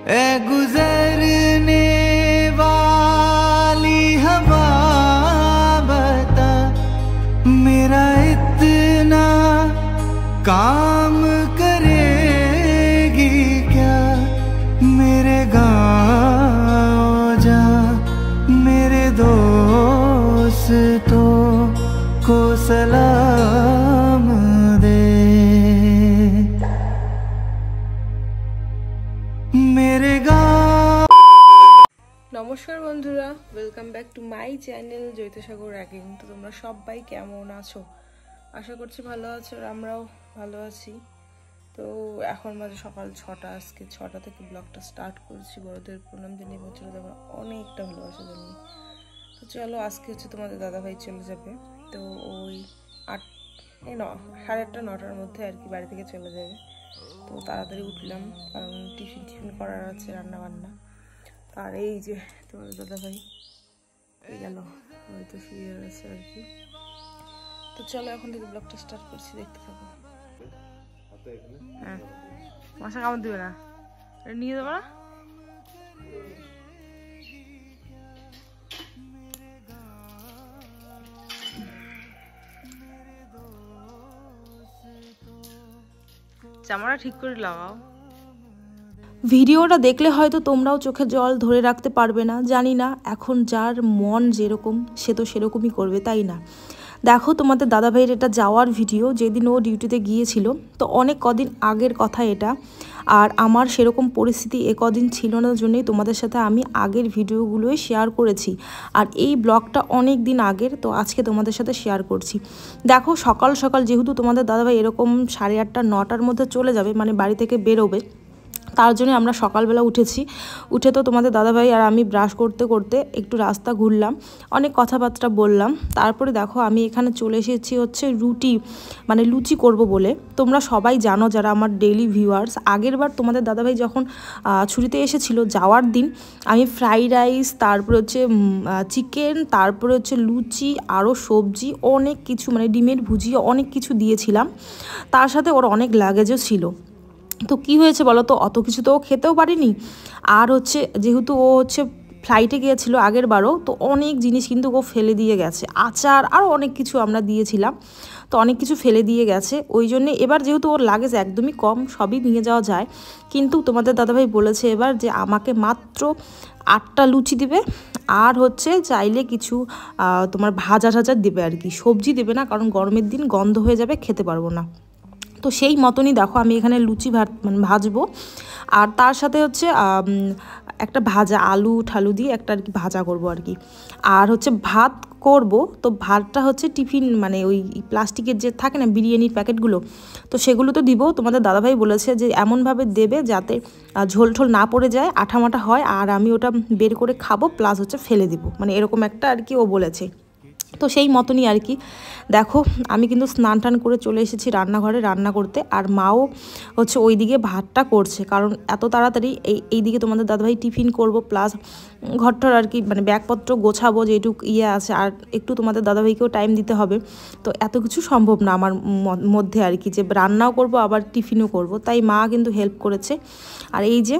ए गुजरने वाली हवा बता मेरा इतना काम करेगी क्या। मेरे गाँव जा मेरे दोस्तों को सलाम दे। मेरे गाँव। नमस्कार बंधुरा, welcome back to my channel Jaitsagar again. তো তোমরা সবাই কেমন আছো? আশা করছি ভালো আছো, আর আমরাও ভালো আছি। তো এখন বাজে সকাল 6টা। আজকে 6টা থেকে ব্লগটা স্টার্ট করছি বড়দের প্রণাম জানিয়ে এবং ছোটদের অনেকটা ভালোবাসা জানিয়ে। তো চলো, আজকে হচ্ছে তোমাদের দাদাভাই চলে যাবে। তো ওই 8:30 9টার মধ্যে আর কি বাড়ি থেকে চলে যাবে। তো তাড়াতাড়ি উঠলাম, কারণ টিফিন করার আছে, রান্না বান্না। আর এই যে তোমার দাদাভাই এই গেল, হয়তো শুয়ে আছে আর কি। তো চলো এখন থেকে ব্লগটা স্টার্ট করছি, দেখতে থাকো। হ্যাঁ, মশা কামড় দিবে না, নিয়ে যাবো না। জামাটা ঠিক করে লাগাও। ভিডিওটা দেখলে হয়তো তোমরাও চোখে জল ধরে রাখতে পারবে না, জানি না। এখন যার মন যেরকম সে তো সেরকমই করবে, তাই না? দেখো, তোমাদের দাদাভাইয়ের এটা যাওয়ার ভিডিও, যেদিন ও ডিউটিতে গিয়েছিল। তো অনেক কদিন আগের কথা এটা। আর আমার সেরকম পরিস্থিতি কদিন ছিল না, জন্যই তোমাদের সাথে আমি আগের ভিডিওগুলোই শেয়ার করেছি। আর এই ব্লগটা অনেক দিন আগের, তো আজকে তোমাদের সাথে শেয়ার করছি। দেখো, সকাল সকাল যেহেতু তোমাদের দাদাভাই এরকম 8:30 9টার মধ্যে চলে যাবে, মানে বাড়ি থেকে বেরোবে, তার জন্য আমরা সকালবেলা উঠে তো তোমাদের দাদাভাই আর আমি ব্রাশ করতে করতে একটু রাস্তা ঘুরলাম, অনেক কথাবার্তা বললাম। তারপরে দেখো, আমি এখানে চলে এসেছি হচ্ছে লুচি করব বলে। তোমরা সবাই জানো, যারা আমার ডেইলি ভিউয়ার্স, আগের বার তোমাদের দাদাভাই যখন ছুটিতে এসেছিল যাওয়ার দিন, আমি ফ্রাইড রাইস, তারপরে হচ্ছে চিকেন, তারপরে হচ্ছে লুচি, আরও সবজি, অনেক কিছু, মানে ডিমের ভুজিয়া, অনেক কিছু দিয়েছিলাম। তার সাথে ওর অনেক লাগেজও ছিল। তো কি হয়েছে বলো তো, অত কিছু তো ও খেতেও পারেনি। আর হচ্ছে যেহেতু ও হচ্ছে ফ্লাইটে গিয়েছিল আগের বারও, তো অনেক জিনিস কিন্তু ও ফেলে দিয়ে গেছে। আচার আরও অনেক কিছু আমরা দিয়েছিলাম, তো অনেক কিছু ফেলে দিয়ে গেছে। ওই জন্যে এবার যেহেতু ওর লাগেজ একদমই কম, সবই নিয়ে যাওয়া যায়, কিন্তু তোমাদের দাদাভাই বলেছে এবার যে আমাকে মাত্র 8টা লুচি দিবে, আর হচ্ছে চাইলে কিছু তোমার ভাজা দিবে আর কি, সবজি দেবে না, কারণ গরমের দিন গন্ধ হয়ে যাবে, খেতে পারবো না। তো সেই মতনই দেখো, আমি এখানে লুচি ভাজবো, আর তার সাথে হচ্ছে একটা ভাজা আলু ঠালু দিয়ে একটা আর কি ভাজা করবো আর কি। আর হচ্ছে ভাত করব। তো ভাতটা হচ্ছে টিফিন, মানে ওই প্লাস্টিকের যে থাকে না বিরিয়ানির প্যাকেটগুলো, তো সেগুলো তো দিব। তোমাদের দাদাভাই বলেছে যে এমনভাবে দেবে যাতে ঝোল ঠোল না পড়ে যায়, আঠামাটা হয়, আর আমি ওটা বের করে খাবো, প্লাস হচ্ছে ফেলে দিব, মানে এরকম একটা আর কি ও বলেছে। তো সেই মতনই আর কি। দেখো, আমি কিন্তু স্নান টান করে চলে এসেছি রান্নাঘরে রান্না করতে, আর মাও হচ্ছে ওই দিকে ভাতটা করছে, কারণ এত তাড়াতাড়ি এইদিকে তোমাদের দাদাভাই টিফিন করব, প্লাস ঘরটার আর কি, মানে ব্যাগপত্র গোছাবো যেটুকু আছে, আর একটু তোমাদের দাদাভাইকেও টাইম দিতে হবে। তো এত কিছু সম্ভব না আমার মধ্যে আর কি, যে রান্নাও করব আবার টিফিনও করব, তাই মা কিন্তু হেল্প করেছে। আর এই যে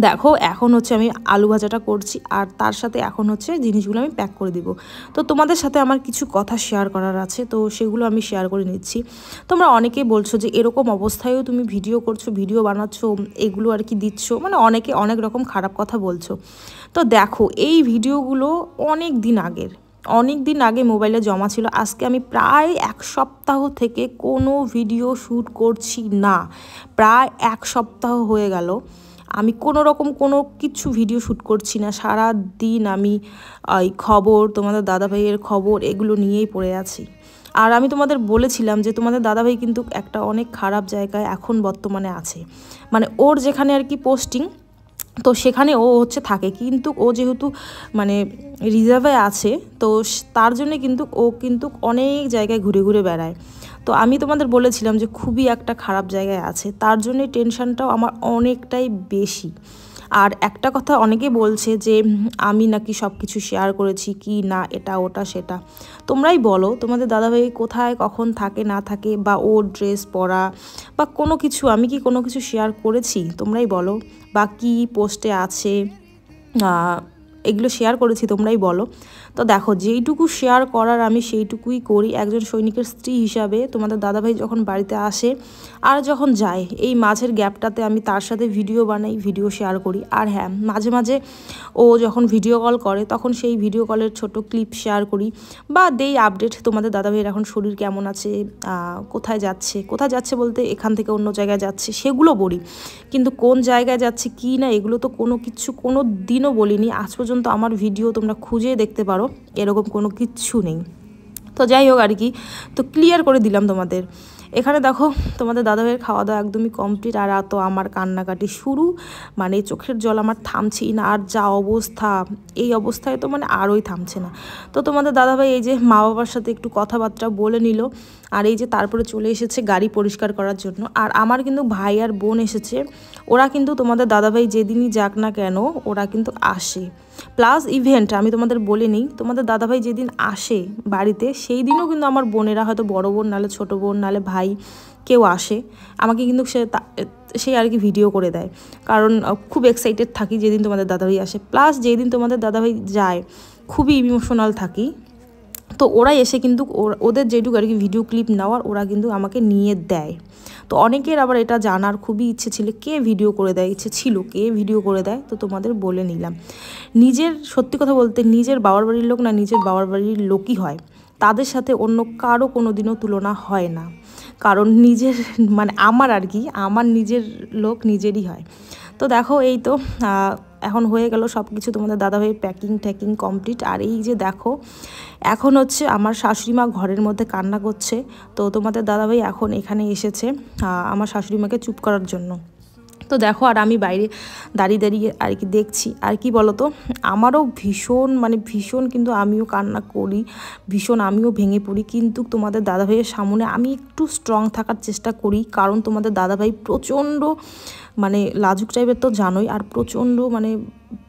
দেখো, এখন হচ্ছে আমি আলু ভাজাটা করছি, আর তার সাথে এখন হচ্ছে জিনিসগুলো আমি প্যাক করে দিব। তো তোমাদের সাথে আমার কিছু কথা শেয়ার করার আছে, তো সেগুলো আমি শেয়ার করে নিচ্ছি। তোমরা অনেকেই বলছো যে এরকম অবস্থায়ও তুমি ভিডিও করছো, ভিডিও বানাচ্ছো, এগুলো আর কি দিচ্ছ, মানে অনেকে অনেক রকম খারাপ কথা বলছো। তো দেখো, এই ভিডিওগুলো অনেক দিন আগে মোবাইলে জমা ছিল। আজকে আমি প্রায় 1 সপ্তাহ থেকে কোনো ভিডিও শ্যুট করছি না, প্রায় 1 সপ্তাহ হয়ে গেল আমি কোনো রকম কোনো কিছু ভিডিও শ্যুট করছি না। সারা দিন আমি এই খবর, তোমাদের দাদাভাইয়ের খবর, এগুলো নিয়েই পড়ে আছি। আর আমি তোমাদের বলেছিলাম যে তোমাদের দাদাভাই কিন্তু একটা অনেক খারাপ জায়গায় এখন বর্তমানে আছে, মানে ওর যেখানে আর কি পোস্টিং, তো সেখানে ও হচ্ছে থাকে, কিন্তু ও যেহেতু মানে রিজার্ভে আছে, তো তার জন্য কিন্তু ও কিন্তু অনেক জায়গায় ঘুরে ঘুরে বেড়ায়। তো আমি তোমাদের বলেছিলাম যে খুবই একটা খারাপ জায়গায় আছে, তার জন্যই টেনশনটাও আমার অনেকটাই বেশি। আর একটা কথা অনেকে বলছে যে আমি নাকি সব কিছু শেয়ার করেছি, কি না এটা ওটা সেটা। তোমরাই বলো তোমাদের দাদাভাই কোথায় কখন থাকে না থাকে, বা ওর ড্রেস পরা বা কোনো কিছু, আমি কি কোনো কিছু শেয়ার করেছি? তোমরাই বলো। বা কি পোস্টে আছে এগুলো শেয়ার করেছি, তোমরাই বলো। তো দেখো, যেইটুকু শেয়ার করার আমি সেইটুকুই করি একজন সৈনিকের স্ত্রী হিসাবে। তোমাদের দাদাভাই যখন বাড়িতে আসে আর যখন যায়, এই মাঝের গ্যাপটাতে আমি তার সাথে ভিডিও বানাই, ভিডিও শেয়ার করি। আর হ্যাঁ, মাঝে মাঝে ও যখন ভিডিও কল করে তখন সেই ভিডিও কলের ছোট ক্লিপ শেয়ার করি, বা দেই আপডেট তোমাদের দাদাভাইয়ের এখন শরীর কেমন আছে, কোথায় যাচ্ছে বলতে এখান থেকে অন্য জায়গায় যাচ্ছে সেগুলো বলি। কিন্তু কোন জায়গায় যাচ্ছে কি না এগুলো তো কোনো দিনও বলিনি। আজ পর্যন্ত আমার ভিডিও তোমরা খুঁজে দেখতে পারো, এরকম কোনো কিচ্ছু নেই। তো যাই হোক আর কি, তো ক্লিয়ার করে দিলাম তোমাদের। এখানে দেখো তোমাদের দাদাভাইয়ের খাওয়া দাওয়া একদমই কমপ্লিট, আর তো আমার কান্নাকাটি শুরু। মানে চোখের জল আমার থামছেই না, আর যা অবস্থা, এই অবস্থায় তো মানে আরোই থামছে না। তো তোমাদের দাদাভাই এই যে মা বাবার সাথে একটু কথাবার্তা বলে নিল, আর এই যে তারপরে চলে এসেছে গাড়ি পরিষ্কার করার জন্য। আর আমার কিন্তু ভাই আর বোন এসেছে, ওরা কিন্তু তোমাদের দাদাভাই যেদিনই যাক না কেন ওরা কিন্তু আসে। প্লাস ইভেন্ট আমি তোমাদের বলে নিই, তোমাদের দাদাভাই যেদিন আসে বাড়িতে সেই দিনও কিন্তু আমার বোনেরা, হয়তো বড় বোন নাহলে ছোটো বোন নাহলে ভাই কেউ আসে, আমাকে কিন্তু সে আর কি ভিডিও করে দেয়। কারণ খুব এক্সাইটেড থাকি যেদিন তোমাদের দাদাভাই আসে। প্লাস যেদিন তোমাদের দাদাভাই যায় খুবই ইমোশনাল থাকি। তো ওরা এসে কিন্তু ওদের যেটুকু আর কি ভিডিও ক্লিপ নেওয়ার ওরা কিন্তু আমাকে নিয়ে দেয়। তো অনেকের আবার এটা জানার খুবই ইচ্ছে ছিল, কে ভিডিও করে দেয়, কে ভিডিও করে দেয়। তো তোমাদের বলে নিলাম, নিজের সত্যি কথা বলতে নিজের বাবার বাড়ির লোক না নিজের বাবার বাড়ির লোকই হয়, তাদের সাথে অন্য কারো কোনো দিনও তুলনা হয় না। কারণ নিজের মানে আমার আর কি, আমার নিজের লোক নিজেরই হয়। তো দেখো এই তো এখন হয়ে গেল সব কিছু, তোমাদের দাদাভাইয়ের প্যাকিং কমপ্লিট। আর এই যে দেখো এখন হচ্ছে আমার শাশুড়ি মা ঘরের মধ্যে কান্না করছে। তো তোমাদের দাদাভাই এখন এখানে এসেছে আমার শাশুড়ি মাকে চুপ করার জন্য। তো দেখো, আর আমি বাইরে দাঁড়িয়ে আর কি দেখছি। আর কি বলতো, আমারও ভীষণ কিন্তু আমিও কান্না করি, ভীষণ আমিও ভেঙে পড়ি। কিন্তু তোমাদের দাদাভাইয়ের সামনে আমি একটু স্ট্রং থাকার চেষ্টা করি, কারণ তোমাদের দাদাভাই প্রচণ্ড মানে লাজুক টাইপের তো জানোই, আর প্রচণ্ড মানে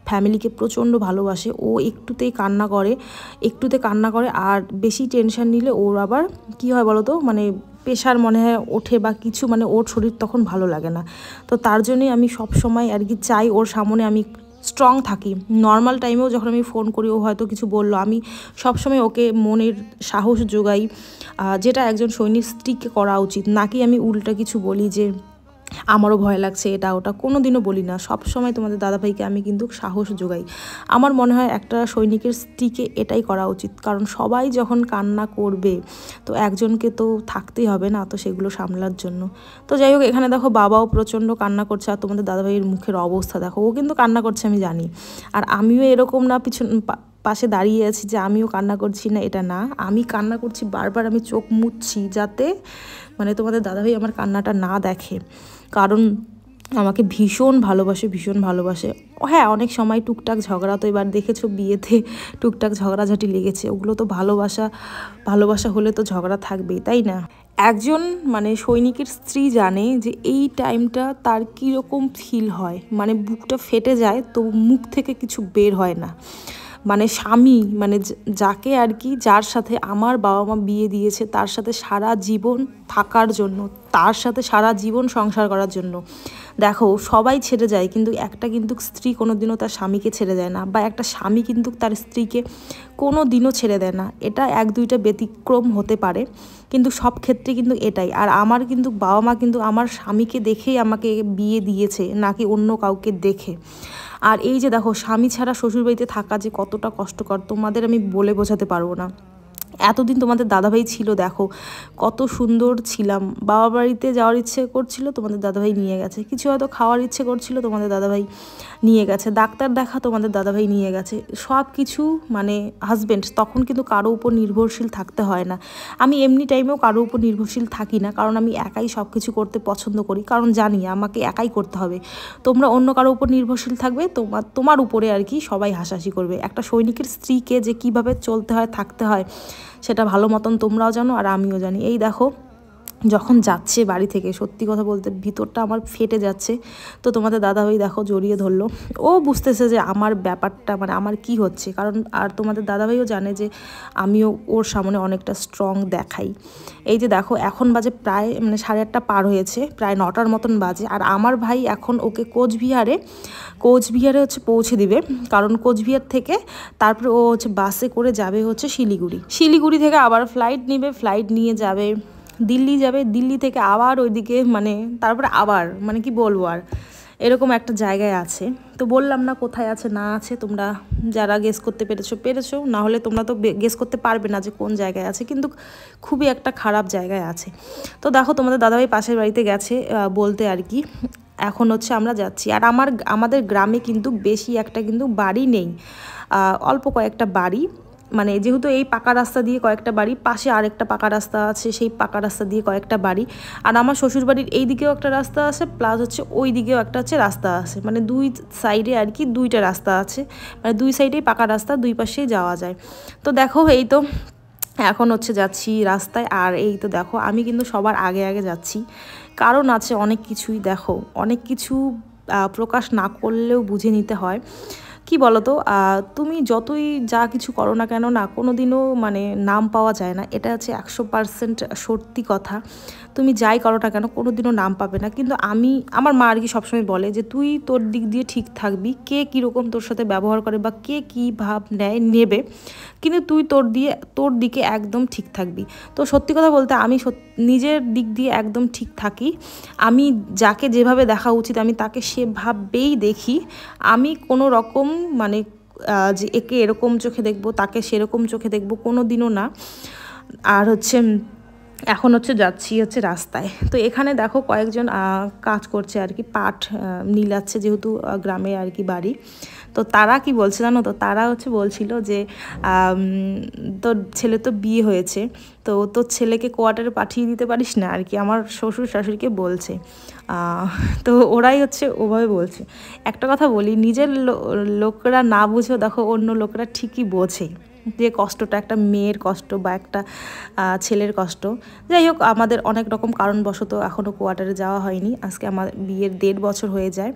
ফ্যামিলিকে প্রচণ্ড ভালোবাসে। ও একটুতে কান্না করে, আর বেশি টেনশন নিলে ওর আবার কি হয় বলো তো, মানে প্রেশার মনে হয় ওঠে বা কিছু, মানে ওর শরীর তখন ভালো লাগে না। তো তার জন্যই আমি সব সময় আর কি চাই ওর সামনে আমি স্ট্রং থাকি। নর্মাল টাইমেও যখন আমি ফোন করি ও হয়তো কিছু বললো, আমি সবসময় ওকে মনের সাহস যোগাই, যেটা একজন সৈনিক স্ত্রীকে করা উচিত। নাকি আমি উল্টা কিছু বলি যে আমারও ভয় লাগছে এটা ওটা, কোনো দিনও বলি না। সব সময় তোমাদের দাদাভাইকে আমি কিন্তু সাহস যোগাই। আমার মনে হয় একটা সৈনিকের স্ত্রীকে এটাই করা উচিত, কারণ সবাই যখন কান্না করবে তো একজনকে তো থাকতেই হবে না, তো সেগুলো সামলার জন্য। তো যাই হোক, এখানে দেখো বাবাও প্রচণ্ড কান্না করছে, আর তোমাদের দাদাভাইয়ের মুখের অবস্থা দেখো, ও কিন্তু কান্না করছে আমি জানি। আর আমিও এরকম না পাশে দাঁড়িয়ে আছি যে আমিও কান্না করছি না, এটা না, আমি কান্না করছি বারবার, আমি চোখ মুছছি যাতে মানে তোমাদের দাদাভাই আমার কান্নাটা না দেখে। কারণ আমাকে ভীষণ ভালোবাসে। হ্যাঁ, অনেক সময় টুকটাক ঝগড়া, তো এবার দেখেছো বিয়েতে টুকটাক ঝগড়াঝাটি লেগেছে, ওগুলো তো ভালোবাসা হলে তো ঝগড়া থাকবেই, তাই না? একজন মানে সৈনিকের স্ত্রী জানে যে এই টাইমটা তার কীরকম ফিল হয়, মানে বুকটা ফেটে যায় তো মুখ থেকে কিছু বের হয় না। মানে স্বামী, মানে যাকে আর কি, যার সাথে আমার বাবা মা বিয়ে দিয়েছে, তার সাথে সারা জীবন থাকার জন্য, তার সাথে সারা জীবন সংসার করার জন্য। দেখো সবাই ছেড়ে যায়, কিন্তু একটা স্ত্রী কোনো দিনও তার স্বামীকে ছেড়ে দেয় না, বা একটা স্বামী কিন্তু তার স্ত্রীকে কোনো দিনও ছেড়ে দেয় না। এটা 1-2টা ব্যতিক্রম হতে পারে, কিন্তু সব ক্ষেত্রে কিন্তু এটাই। আর আমার কিন্তু বাবা মা কিন্তু আমার স্বামীকে দেখেই আমাকে বিয়ে দিয়েছে, নাকি অন্য কাউকে দেখে। আর এই যে দেখো, স্বামী ছাড়া শ্বশুরবাড়িতে থাকা যে কতটা কষ্টকর তোমাদের আমি বলে বোঝাতে পারবো না। এতদিন তোমাদের দাদাভাই ছিল, দেখো কত সুন্দর ছিলাম। বাবা বাড়িতে যাওয়ার ইচ্ছে করছিল, তোমাদের দাদাভাই নিয়ে গেছে। কিছু হয়তো খাওয়ার ইচ্ছে করছিল, তোমাদের দাদাভাই নিয়ে গেছে। ডাক্তার দেখা, তোমাদের দাদাভাই নিয়ে গেছে। সব কিছু মানে হাজব্যান্ড, তখন কিন্তু কারো উপর নির্ভরশীল থাকতে হয় না। আমি এমনি টাইমেও কারো উপর নির্ভরশীল থাকি না, কারণ আমি একাই সব কিছু করতে পছন্দ করি, কারণ জানি আমাকে একাই করতে হবে। তোমরা অন্য কারো উপর নির্ভরশীল থাকবে, তোমার উপরে আর কি সবাই হাসাহাসি করবে। একটা সৈনিকের স্ত্রীকে যে কীভাবে চলতে হয় থাকতে হয় সেটা ভালো মতন তোমরাও জানো, আর আমিও জানি। এই দেখো যখন যাচ্ছে বাড়ি থেকে, সত্যি কথা বলতে ভিতরটা আমার ফেটে যাচ্ছে। তো তোমাদের দাদাভাই দেখো জড়িয়ে ধরলো, ও বুঝতেছে যে আমার ব্যাপারটা মানে আমার কি হচ্ছে, কারণ আর তোমাদের দাদাভাইও জানে যে আমিও ওর সামনে অনেকটা স্ট্রং দেখাই। এই যে দেখো এখন বাজে প্রায় মানে 8:30 পার হয়েছে, প্রায় 9টার মতন বাজে। আর আমার ভাই এখন ওকে কোচবিহারে হচ্ছে পৌঁছে দিবে, কারণ কোচবিহার থেকে তারপরে ও হচ্ছে বাসে করে যাবে হচ্ছে শিলিগুড়ি থেকে আবার ফ্লাইট নিবে, ফ্লাইট নিয়ে যাবে দিল্লি যাবে, দিল্লি থেকে আবার ওইদিকে মানে তারপরে আবার মানে কি বলবো আর এরকম একটা জায়গায় আছে। তো বললাম না কোথায় আছে না আছে, তোমরা যারা গেস করতে পেরেছো, না হলে তোমরা তো গেস করতে পারবে না যে কোন জায়গায় আছে, কিন্তু খুবই একটা খারাপ জায়গায় আছে। তো দেখো তোমাদের দাদাভাই পাশের বাড়িতে গেছে বলতে আর কি। এখন হচ্ছে আমরা যাচ্ছি। আর আমাদের গ্রামে কিন্তু বেশি একটা কিন্তু বাড়ি নেই, অল্প কয়েকটা বাড়ি, মানে যেহেতু এই পাকা রাস্তা দিয়ে কয়েকটা বাড়ি, পাশে আরেকটা পাকা রাস্তা আছে, সেই পাকা রাস্তা দিয়ে কয়েকটা বাড়ি, আর আমার শ্বশুরবাড়ির এই দিকেও একটা রাস্তা আছে, প্লাস হচ্ছে ওই দিকেও একটা হচ্ছে রাস্তা আছে, মানে দুই সাইডে আর কি দুইটা রাস্তা আছে, মানে দুই সাইডেই পাকা রাস্তা, দুই পাশেই যাওয়া যায়। তো দেখো এই তো এখন হচ্ছে যাচ্ছি রাস্তায়। আর এই তো দেখো আমি কিন্তু সবার আগে আগে যাচ্ছি, কারণ আছে অনেক কিছুই, দেখো অনেক কিছু প্রকাশ না করলেও বুঝে নিতে হয়। কি বলো তো, তুমি যতই যা কিছু করো না কেন না, কোনো দিনও মানে নাম পাওয়া যায় না, এটা হচ্ছে 100% সত্যি কথা। তুমি যাই করো না কেন কোনো দিনও নাম পাবে না। কিন্তু আমার মা আর কি সবসময় বলে যে তুই তোর দিক দিয়ে ঠিক থাকবি, কে কীরকম তোর সাথে ব্যবহার করে বা কে কী ভাব নেবে, কিন্তু তুই তোর দিকে একদম ঠিক থাকবি। তো সত্যি কথা বলতে আমি নিজের দিক দিয়ে একদম ঠিক থাকি। আমি যাকে যেভাবে দেখা উচিত আমি তাকে সেভাবেই দেখি। আমি কোনো রকম মানে যে একে এরকম চোখে দেখবো তাকে সেরকম চোখে দেখবো কোনো দিনও না। আর হচ্ছে এখন হচ্ছে যাচ্ছি হচ্ছে রাস্তায়। তো এখানে দেখো কয়েকজন কাজ করছে আর কি, পাট নিলাচ্ছে, যেহেতু গ্রামে আর কি বাড়ি। তো তারা কি বলছে জানো তো, তারা হচ্ছে বলছিল যে তোর ছেলে তো বিয়ে হয়েছে, তো তোর ছেলেকে কোয়ার্টারে পাঠিয়ে দিতে পারিস না আর কি, আমার শ্বশুর শাশুড়িকে বলছে। তো ওরাই হচ্ছে ওভাবে বলছে। একটা কথা বলি, নিজের লোকরা না বুঝেও দেখো অন্য লোকরা ঠিকই বোঝে যে কষ্টটা একটা মেয়ের কষ্ট বা একটা ছেলের কষ্ট। যাই হোক, আমাদের অনেক রকম কারণবশত এখনও কোয়ার্টারে যাওয়া হয়নি। আজকে আমার বিয়ের 1.5 বছর হয়ে যায়।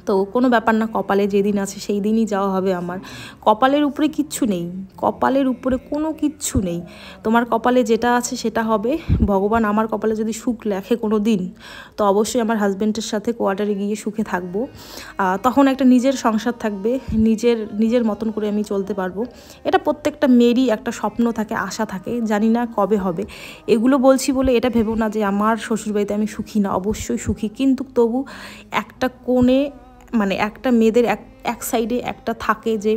তো কোনো ব্যাপার না, কপালে যেদিন আছে সেই দিনই যাওয়া হবে। আমার কপালের উপরে কিচ্ছু নেই, কপালের উপরে কোনো কিচ্ছু নেই। তোমার কপালে যেটা আছে সেটা হবে। ভগবান আমার কপালে যদি সুখ লেখে কোনো দিন, তো অবশ্যই আমার সাথে কোয়ার্টারে গিয়ে সুখে থাকবো। তখন একটা নিজের সংসার থাকবে, নিজের মতন করে আমি চলতে পারবো। এটা প্রত্যেকটা মেয়েরই একটা স্বপ্ন থাকে, আশা থাকে, জানি না কবে হবে। এগুলো বলছি বলে এটা ভেবো না যে আমার শ্বশুরবাড়িতে আমি সুখী না, অবশ্যই সুখী, কিন্তু তবু একটা কোণে মানে একটা মেয়েদের এক সাইডে একটা থাকে যে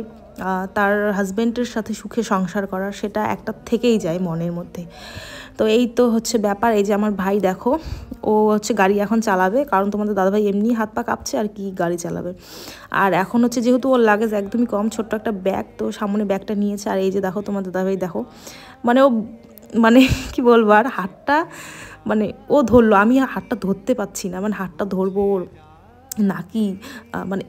তার হাজব্যান্ডের সাথে সুখে সংসার করার, সেটা একটা থেকেই যায় মনের মধ্যে। তো এই তো হচ্ছে ব্যাপার। এই যে আমার ভাই দেখো, ও হচ্ছে গাড়ি এখন চালাবে, কারণ তোমাদের দাদাভাই এমনি হাত পা কাঁপছে আর কি গাড়ি চালাবে। আর এখন হচ্ছে যেহেতু ওর লাগেজ একদমই কম, ছোট্ট একটা ব্যাগ, তো সামনে ব্যাগটা নিয়েছে। আর এই যে দেখো তোমাদের দাদাভাই দেখো, মানে ও মানে কি বলবো আর, হাতটা মানে ও ধরলো, আমি হাতটা ধরতে পারছি না, মানে হাতটা ধরবো ওর নাকি মানে।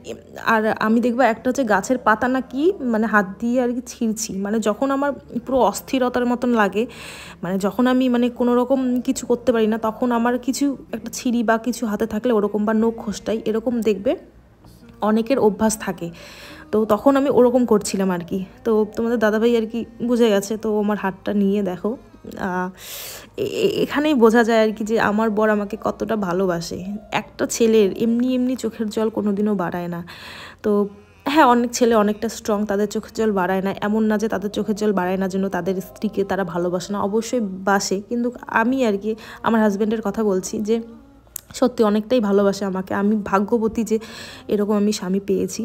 আর আমি দেখবো একটা হচ্ছে গাছের পাতা নাকি মানে হাত দিয়ে আর কি ছিঁড়ছি, মানে যখন আমার পুরো অস্থিরতার মতন লাগে, মানে যখন আমি মানে কোনো রকম কিছু করতে পারি না, তখন আমার কিছু একটা ছিঁড়ি বা কিছু হাতে থাকলে ওরকম, বা নখ খোসটাই এরকম, দেখবে অনেকের অভ্যাস থাকে। তো তখন আমি ওরকম করছিলাম আর কি। তো তোমাদের দাদাভাই আর কি বুঝে গেছে, তো আমার হাতটা নিয়ে দেখো এখানেই বোঝা যায় আর কি যে আমার বর আমাকে কতটা ভালোবাসে। একটা ছেলের এমনি চোখের জল কোনোদিনও বাড়ায় না। তো হ্যাঁ, অনেক ছেলে অনেকটা স্ট্রং, তাদের চোখের জল বাড়ায় না, এমন না যে তাদের চোখের জল বাড়ায় না জন্য তাদের স্ত্রীকে তারা ভালোবাসে না, অবশ্যই বাসে। কিন্তু আমি আর কি আমার হাজব্যান্ডের কথা বলছি যে সত্যি অনেকটাই ভালোবাসে আমাকে। আমি ভাগ্যবতী যে এরকম আমি স্বামী পেয়েছি।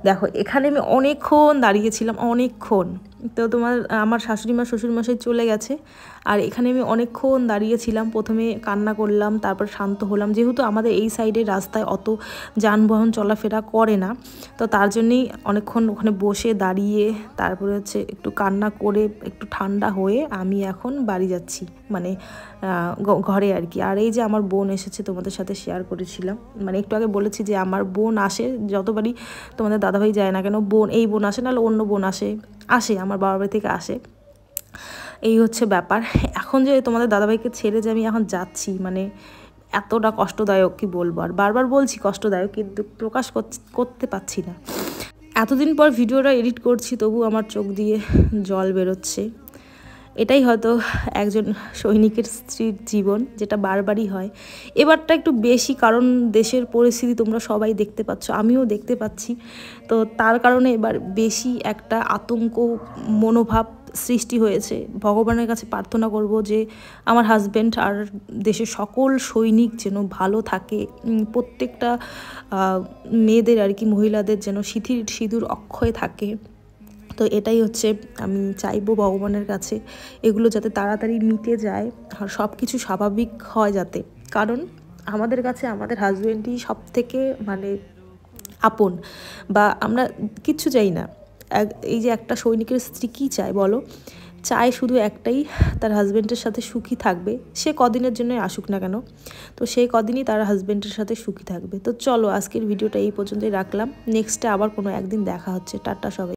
দেখো এখানে আমি অনেকক্ষণ দাঁড়িয়েছিলাম, অনেকক্ষণ। তো আমার শাশুড়ি মা শ্বশুরমশাই চলে গেছে, আর এখানে আমি অনেকক্ষণ দাঁড়িয়েছিলাম। প্রথমে কান্না করলাম, তারপর শান্ত হলাম, যেহেতু আমাদের এই সাইডের রাস্তায় অত যানবাহন চলাফেরা করে না, তো তার জন্যেই অনেকক্ষণ ওখানে বসে দাঁড়িয়ে তারপরে হচ্ছে একটু কান্না করে একটু ঠান্ডা হয়ে আমি এখন বাড়ি যাচ্ছি, মানে ঘরে আর কি। আর এই যে আমার বোন এসেছে, তোমাদের সাথে শেয়ার করেছিলাম, মানে একটু আগে বলেছি যে আমার বোন আসে যতবারই তোমাদের দাদাভাই যায় না কেন, এই বোন আসে, নাহলে অন্য বোন আসে আমার বাবার বাড়ি থেকে আসে। এই হচ্ছে ব্যাপার। এখন যে তোমাদের দাদাভাইকে ছেড়ে যে আমি এখন যাচ্ছি, মানে এতটা কষ্টদায়ক কি বলবো, আর বারবার বলছি কষ্টদায়ক, কিন্তু প্রকাশ করতে পারছি না। এতদিন পর ভিডিওটা এডিট করছি, তবু আমার চোখ দিয়ে জল বেরোচ্ছে। এটাই হয়তো একজন সৈনিকের স্ত্রীর জীবন, যেটা বারবারই হয়। এবারটা একটু বেশি, কারণ দেশের পরিস্থিতি তোমরা সবাই দেখতে পাচ্ছ, আমিও দেখতে পাচ্ছি। তো তার কারণে এবার বেশি একটা আতঙ্ক মনোভাব সৃষ্টি হয়েছে। ভগবানের কাছে প্রার্থনা করব যে আমার হাজব্যান্ড আর দেশের সকল সৈনিক যেন ভালো থাকে, প্রত্যেকটা মেয়েদের আর কি, মহিলাদের যেন সিঁদুর অক্ষয় থাকে। তো এটাই হচ্ছে আমি চাইবো ভগবানের কাছে, এগুলো যাতে তাড়াতাড়ি মিটে যায় আর সব কিছু স্বাভাবিক হয় যাতে। কারণ আমাদের কাছে আমাদের হাজব্যান্ডই সব থেকে মানে আপন, বা আমরা কিচ্ছু চাই না। এই যে একটা সৈনিকের স্ত্রী কী চায় বলো? চায় শুধু একটাই, তার হাজব্যান্ডের সাথে সুখী থাকবে, সে কদিনের জন্যই আসুক না কেন, তো সেই কদিনই তার হাজব্যান্ডের সাথে সুখী থাকবে। তো চলো আজকের ভিডিওটা এই পর্যন্তই রাখলাম, নেক্সটে আবার কোনো একদিন দেখা হচ্ছে। টাটা সবাই।